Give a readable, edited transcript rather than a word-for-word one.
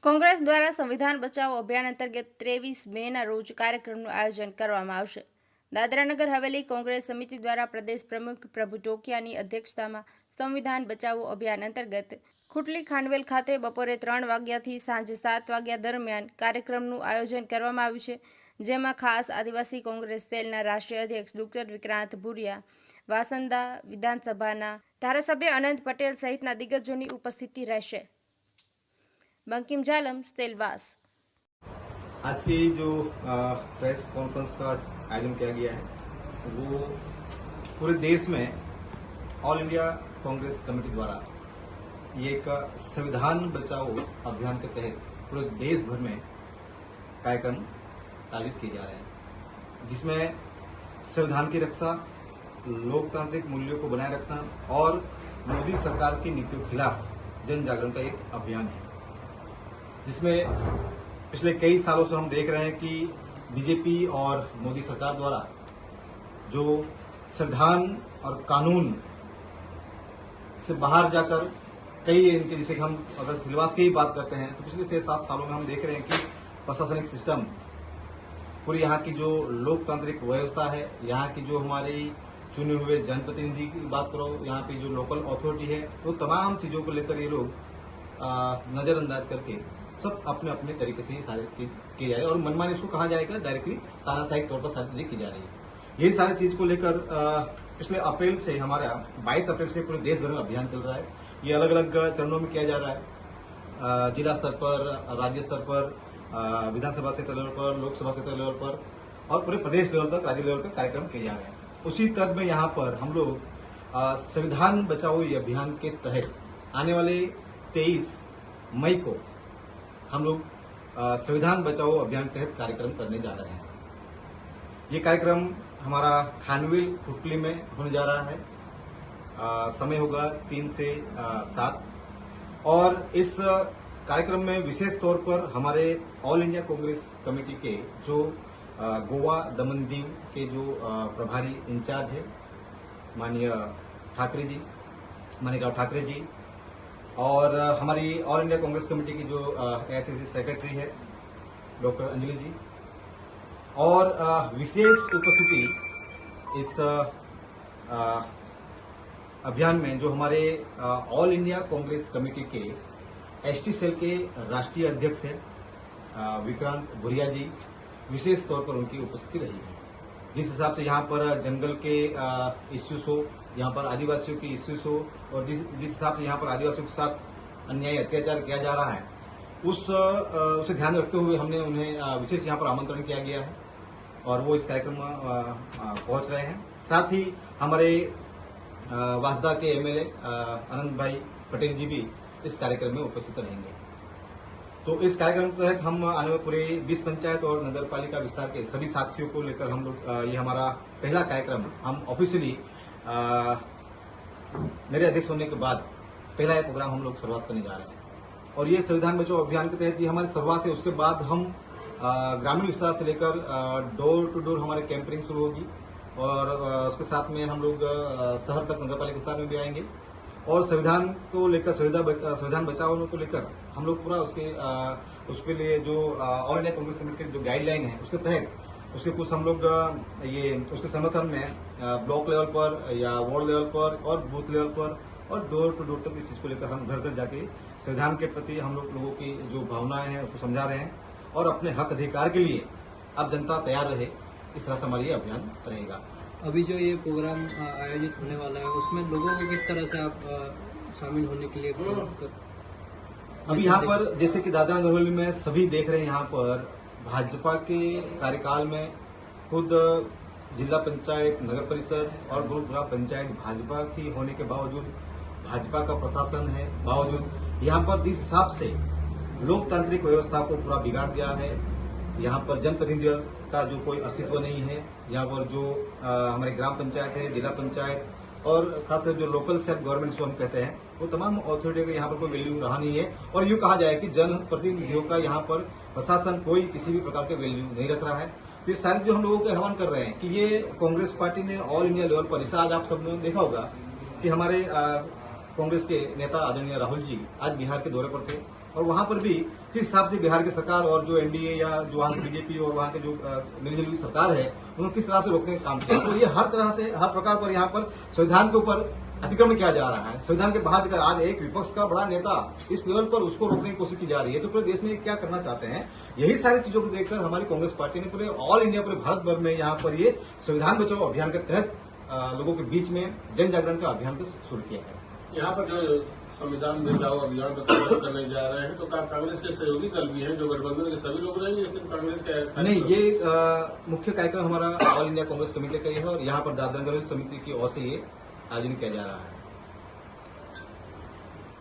કોંગ્રેસ દ્વારા સંવિધાન બચાવો અભિયાન અંતર્ગત 23 મેના રોજ કાર્યક્રમનું આયોજન કરવામાં આવશે. દાદરાનગર હવેલી કોંગ્રેસ સમિતિ દ્વારા પ્રદેશ પ્રમુખ પ્રભુ ટોકિયાની અધ્યક્ષતામાં સંવિધાન બચાવો અભિયાન અંતર્ગત ખુટલી ખાનવેલ ખાતે બપોરે 3 વાગ્યાથી સાંજે 7 વાગ્યા દરમિયાન કાર્યક્રમનું આયોજન કરવામાં આવ્યું છે. જેમાં ખાસ આદિવાસી કોંગ્રેસ સેલના રાષ્ટ્રીય અધ્યક્ષ ડોક્ટર વિક્રાંત ભુરિયા, વાસંદા વિધાનસભાના ધારાસભ્ય અનંત પટેલ સહિતના દિગ્ગજોની ઉપસ્થિતિ રહેશે. बंकिम जालम सेलवास। आज की जो प्रेस कॉन्फ्रेंस का आयोजन किया गया है वो पूरे देश में ऑल इंडिया कांग्रेस कमेटी द्वारा ये एक संविधान बचाओ अभियान के तहत पूरे देश भर में कार्यक्रम आयोजित किए जा रहे हैं, जिसमें संविधान की रक्षा, लोकतांत्रिक मूल्यों को बनाए रखना और मोदी सरकार की नीतियों के खिलाफ जन जागरण का एक अभियान है, जिसमें पिछले कई सालों से हम देख रहे हैं कि बीजेपी और मोदी सरकार द्वारा जो संविधान और कानून से बाहर जाकर कई इनके, जैसे कि हम अगर सिलवास की ही बात करते हैं तो पिछले 6-7 सालों में हम देख रहे हैं कि प्रशासनिक सिस्टम, पूरी यहाँ की जो लोकतांत्रिक व्यवस्था है, यहाँ की जो हमारी चुने हुए जनप्रतिनिधि की बात करो, यहाँ की जो लोकल अथॉरिटी है, वो तमाम चीजों को लेकर ये लोग नजरअंदाज करके सब अपने अपने तरीके से ये सारी चीज की जा रही है और मनमानी इसको कहा जाएगा, डायरेक्टली तानाशाही तौर पर सारी चीजें की जा रही है. यही सारी चीज को लेकर पिछले अप्रैल से हमारा 22 अप्रैल से पूरे देश भर में अभियान चल रहा है. ये अलग अलग चरणों में किया जा रहा है, जिला स्तर पर, राज्य स्तर पर, विधानसभा क्षेत्र लेवल पर, लोकसभा क्षेत्र लेवल पर और पूरे प्रदेश लेवल तक, राज्य लेवल पर कार्यक्रम किए जा रहे हैं. उसी तर्ज में यहाँ पर हम लोग संविधान बचाओ ये अभियान के तहत आने वाले 23 मई को हम लोग संविधान बचाओ अभियान के तहत कार्यक्रम करने जा रहे हैं. ये कार्यक्रम हमारा खानवेल खुटली में होने जा रहा है. समय होगा 3 से 7 और इस कार्यक्रम में विशेष तौर पर हमारे ऑल इंडिया कांग्रेस कमेटी के जो गोवा दमन दीव के जो प्रभारी इंचार्ज है माननीय ठाकरे जी, माणिकराव ठाकरे जी, और हमारी ऑल इंडिया कांग्रेस कमेटी की जो एआईसीसी सेक्रेटरी है डॉक्टर अंजलि जी, और विशेष उपस्थिति इस अभियान में जो हमारे ऑल इंडिया कांग्रेस कमेटी के एसटी सेल के राष्ट्रीय अध्यक्ष हैं विक्रांत भुरिया जी, विशेष तौर पर उनकी उपस्थिति रही है. जिस हिसाब से यहाँ पर जंगल के इश्यूज हो, यहाँ पर आदिवासियों की इश्यूज हो और जिस हिसाब से यहाँ पर आदिवासियों के साथ अन्याय अत्याचार किया जा रहा है, उसे ध्यान रखते हुए हमने उन्हें विशेष यहाँ पर आमंत्रण किया गया है और वो इस कार्यक्रम में पहुंच रहे हैं. साथ ही हमारे वासदा के एमएलए अनंत भाई पटेल जी भी इस कार्यक्रम में उपस्थित रहेंगे. तो इस कार्यक्रम के तहत हम आने वाले पूरे 20 पंचायत और नगर पालिका विस्तार के सभी साथियों को लेकर हम लोग ये हमारा पहला कार्यक्रम हम ऑफिशियली मेरे अध्यक्ष होने के बाद पहला ये प्रोग्राम हम लोग शुरुआत करने जा रहे हैं. और ये संविधान बचाओ अभियान के तहत ये हमारी शुरुआत है. उसके बाद हम ग्रामीण विस्तार से लेकर डोर टू डोर हमारी कैंपेनिंग शुरू होगी और उसके साथ में हम लोग शहर तक नगर पालिका विस्तार में भी आएंगे और संविधान को लेकर, संविधान बचाओ को लेकर हम लोग पूरा उसके लिए जो ऑल इंडिया कांग्रेस कमेटी की जो गाइडलाइन है उसके तहत उसके कुछ हम लोग ये उसके समर्थन में ब्लॉक लेवल पर या वार्ड लेवल पर और बूथ लेवल पर और डोर टू डोर तक इस चीज को लेकर हम घर घर जाके संविधान के प्रति हम लोगों की जो भावनाएं हैं उसको समझा रहे हैं और अपने हक अधिकार के लिए अब जनता तैयार रहे, इस तरह से हमारा ये अभियान रहेगा. अभी जो ये प्रोग्राम आयोजित होने वाला है उसमें लोगों को किस तरह से आप शामिल होने के लिए अभी यहाँ पर जैसे कि दादरा नगर हवेली में सभी देख रहे हैं, यहाँ पर भाजपा के कार्यकाल में खुद जिला पंचायत, नगर परिषद और ग्राम पंचायत भाजपा की होने के बावजूद, भाजपा का प्रशासन है बावजूद यहाँ पर जिस हिसाब से लोकतांत्रिक व्यवस्था को पूरा बिगाड़ दिया है, यहाँ पर जनप्रतिनिधियों का जो कोई अस्तित्व नहीं है, यहाँ पर जो हमारे ग्राम पंचायत है, जिला पंचायत और खासकर जो लोकल सेल्फ गवर्नमेंट जो हम कहते हैं, वो तमाम अथॉरिटी का यहाँ पर कोई वैल्यू रहा नहीं है. और यूँ कहा जाए कि जनप्रतिनिधियों का यहाँ पर प्रशासन कोई किसी भी प्रकार के वैल्यू नहीं रख रहा है. तो ये सारे जो हम लोगों को आह्वान कर रहे हैं कि ये कांग्रेस पार्टी ने ऑल इंडिया लेवल पर, इसे आज आप सबने देखा होगा कि हमारे कांग्रेस के नेता आदरणीय राहुल जी आज बिहार के दौरे पर थे और वहां पर भी किस हिसाब से बिहार की सरकार और जो एनडीए या जो वहां की बीजेपी और वहां के जो मिलजुल हुई सरकार है उन्होंने किस तरह से रोकने का काम किया। तो ये हर तरह से हर प्रकार पर यहाँ पर संविधान के ऊपर अतिक्रमण किया जा रहा है। संविधान के बाहर अगर आज एक विपक्ष का बड़ा नेता इस लेवल पर उसको रोकने की कोशिश की जा रही है तो पूरे देश में क्या करना चाहते हैं। यही सारी चीजों को देखकर हमारी कांग्रेस पार्टी ने पूरे ऑल इंडिया पूरे भारत भर में यहाँ पर ये संविधान बचाओ अभियान के तहत लोगों के बीच में जन जागरण का अभियान शुरू किया है। यहाँ पर जो संविधान बचाओ अभियान पर कार्यक्रम करने जा रहे हैं तो कांग्रेस के सहयोगी दल भी हैं जो गठबंधन के सभी लोग रहेंगे, सिर्फ कांग्रेस का नहीं, ये मुख्य कार्यक्रम हमारा ऑल इंडिया कांग्रेस कमेटी का ही है और यहाँ पर दादरा नगर समिति की ओर से ये आयोजन किया जा रहा है।